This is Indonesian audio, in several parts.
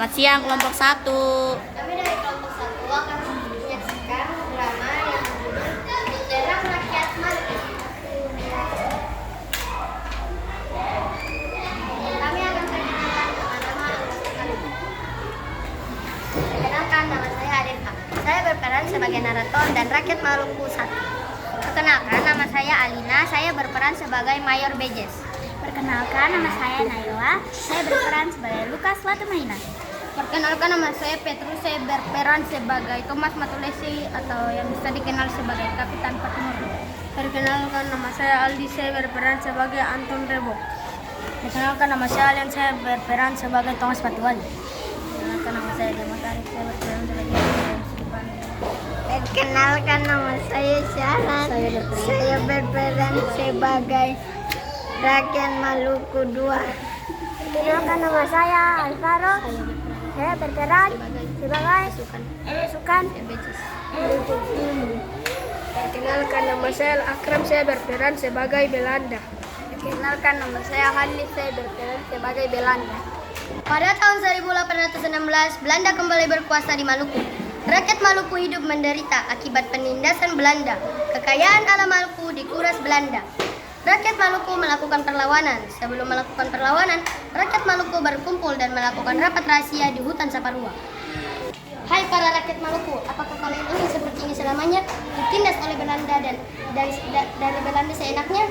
Selamat siang kelompok 1. Kami dari kelompok 1 akan menyaksikan drama yang berjudul Bendera Rakyat Maluku. Kami akan perkenalkan nama-nama anggota kami. Perkenalkan, nama saya Adefa. Saya berperan sebagai narator dan Rakyat Maluku 1. Perkenalkan, nama saya Alina. Saya berperan sebagai Mayor Bejes. Perkenalkan, nama saya Naila. Saya berperan sebagai Lukas Watumaina. Perkenalkan, nama saya Petrus. Saya berperan sebagai Thomas Matulesi atau yang bisa dikenal sebagai Kapitan Patimura. Perkenalkan, nama saya Aldi. Saya berperan sebagai Anton Rebo. Perkenalkan, nama saya Alian. Saya berperan sebagai Thomas Patuali. Perkenalkan, nama saya Jamal Arif. Saya berperan sebagai Perkenalkan, nama saya Syaran. Saya berperan sebagai Rakyat Maluku 2. Perkenalkan, nama saya Alvaro. Saya berperan sebagai Sukan. Perkenalkan, nama saya Akram. Saya berperan sebagai Belanda. Perkenalkan, nama saya Hanif. Saya berperan sebagai Belanda. Pada tahun 1816, Belanda kembali berkuasa di Maluku. Rakyat Maluku hidup menderita akibat penindasan Belanda. Kekayaan alam Maluku dikuras Belanda. Rakyat Maluku melakukan perlawanan. Sebelum melakukan perlawanan, rakyat Maluku berkumpul dan melakukan rapat rahasia di hutan Saparua. Hai para rakyat Maluku, apakah kalian ingin seperti ini selamanya ditindas oleh Belanda dan dari Belanda seenaknya?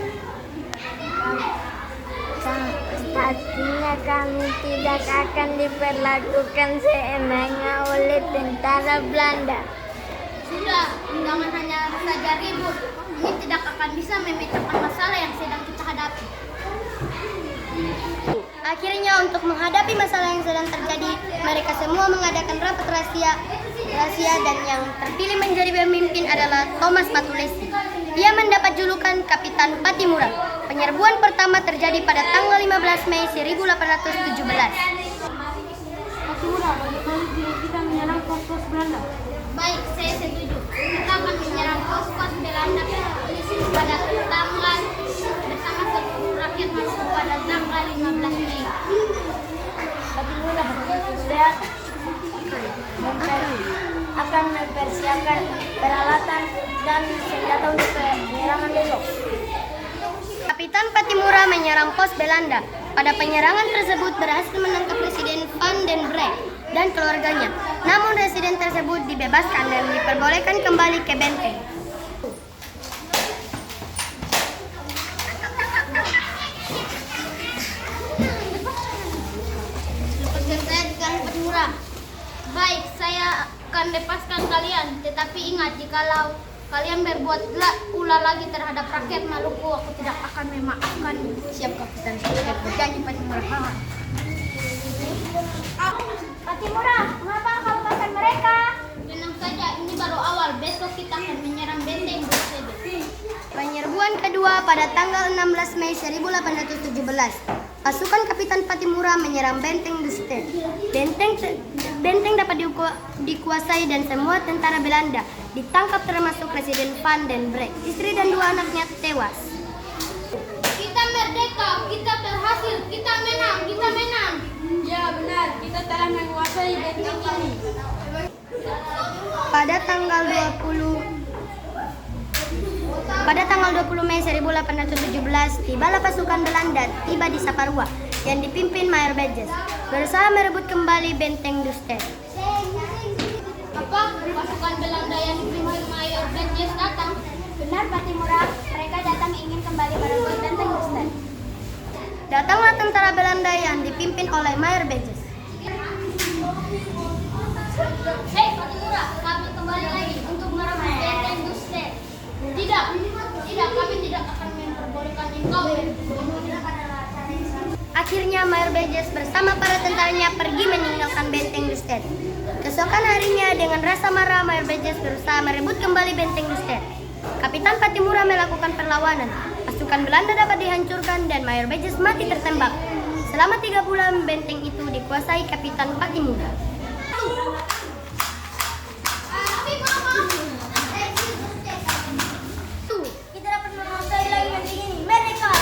Pastinya kami tidak akan diperlakukan seenaknya oleh tentara Belanda. Sudah, jangan hanya saja ribut. Ini tidak akan bisa memecahkan masalah yang sedang kita hadapi. Akhirnya untuk menghadapi masalah yang sedang terjadi, mereka semua mengadakan rapat rahasia dan yang terpilih menjadi pemimpin adalah Thomas Matulesi. Ia mendapat julukan Kapitan Patimura. Penyerbuan pertama terjadi pada tanggal 15 Mei 1817. Patimura, bagaimana jika kita menyerang pos-pos Belanda? Baik, saya setuju. Kita akan menyerang pos-pos Belanda pada tanggal bersama seluruh rakyat Maluku pada tanggal 15 Mei. Patimura, saya akan mempersiapkan peralatan dan senjata untuk penyerangan besok. Kapitan Patimura menyerang pos Belanda. Pada penyerangan tersebut berhasil menangkap Presiden Van den Broek dan keluarganya. Namun residen tersebut dibebaskan dan diperbolehkan kembali ke benteng. Lepaskan saya dengan Patimura. Baik, saya akan lepaskan kalian. Tetapi ingat, jikalau kalian berbuat ulah lagi terhadap rakyat Maluku, aku tidak akan memaafkan. Siap, Kapitan. Saya berjanji, Patimura. Patimura, mengapa kau lepaskan mereka? Tenang saja, ini baru awal. Besok kita akan menyerang benteng Dusede. Penyerbuan kedua pada tanggal 16 Mei 1817. Pasukan Kapitan Patimura menyerang benteng Dusede. Benteng dapat dikuasai dan semua tentara Belanda ditangkap termasuk Presiden Van den Broek. Istri dan 2 anaknya tewas. Kita merdeka, kita berhasil, kita menang. Ya benar, kita telah menguasai benteng ini. Pada tanggal 20 Mei 1817, tibalah pasukan Belanda tiba di Saparua yang dipimpin Mayor Bejes, berusaha merebut kembali benteng Dusted. Apa? Pasukan Belanda yang dipimpin Mayor Bejes datang? Benar, Patimura, mereka datang ingin kembali merebut benteng Dusted. Datanglah tentara Belanda yang dipimpin oleh Mayor Bejes. Hei Patimura, kami kembali lagi untuk merebut benteng Dusted. Tidak, kami tidak akan memperbolehkan engkau. Akhirnya Mayor Bejes bersama para tentaranya pergi meninggalkan benteng Dusted. Keesokan harinya dengan rasa marah, Mayor Bejes berusaha merebut kembali benteng Dusted. Kapitan Patimura melakukan perlawanan. Pasukan Belanda dapat dihancurkan dan Mayor Bejes mati tertembak. Selama 3 bulan benteng itu dikuasai Kapitan Patimura. Kita dapat menguasai lagi benteng ini. Merdeka!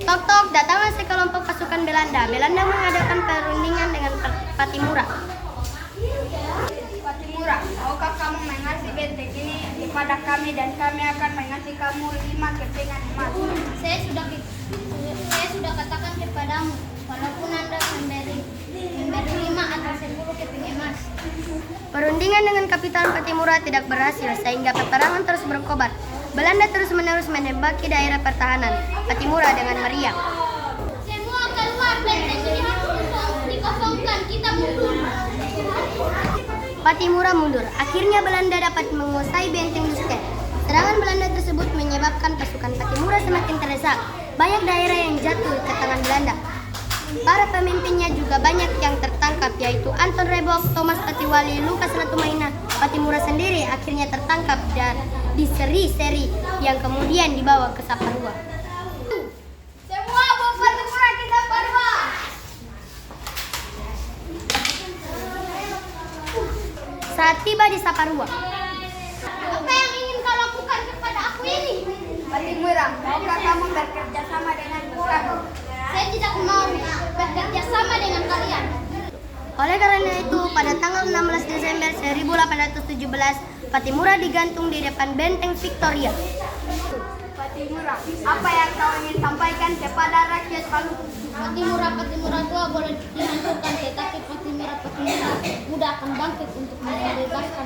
Tok-tok, datanglah sekelompok pasukan Belanda. Belanda mengadakan perundingan dengan Patimura. Patimura, maukah kamu mengasih benteng ini kepada kami dan kami akan mengasih kamu 5 kepingan emas. Saya sudah katakan kepadamu, walaupun Anda memberi 5 atau 10 keping emas. Perundingan dengan Kapitan Patimura tidak berhasil sehingga peperangan terus berkobar. Belanda terus-menerus menembaki daerah pertahanan Patimura dengan meriam. Semua keluar, benteng ini harus dikosongkan, kita mundur. Patimura mundur. Akhirnya Belanda dapat menguasai benteng Lusken. Serangan Belanda tersebut menyebabkan pasukan Patimura semakin terdesak. Banyak daerah yang jatuh ke tangan Belanda. Para pemimpinnya juga banyak yang tertangkap, yaitu Anton Rebok, Thomas Patiwali, Lukas Latumaina. Patimura sendiri akhirnya tertangkap dan diseri-seri yang kemudian dibawa ke Saparua. Semua bawa Patimura ke Saparua. Saat tiba di Saparua, Apa yang ingin kau lakukan kepada aku ini? Patimura, maukah kamu bekerja sama dengan kami? Saya tidak mau bekerja sama dengan kalian. oleh karena itu pada tanggal 16 Desember 1817, Patimura digantung di depan benteng Victoria. Patimura, apa yang kau ingin sampaikan kepada rakyat Maluku? Patimura tua boleh dihancurkan, tetapi Patimura muda akan bangkit untuk membebaskan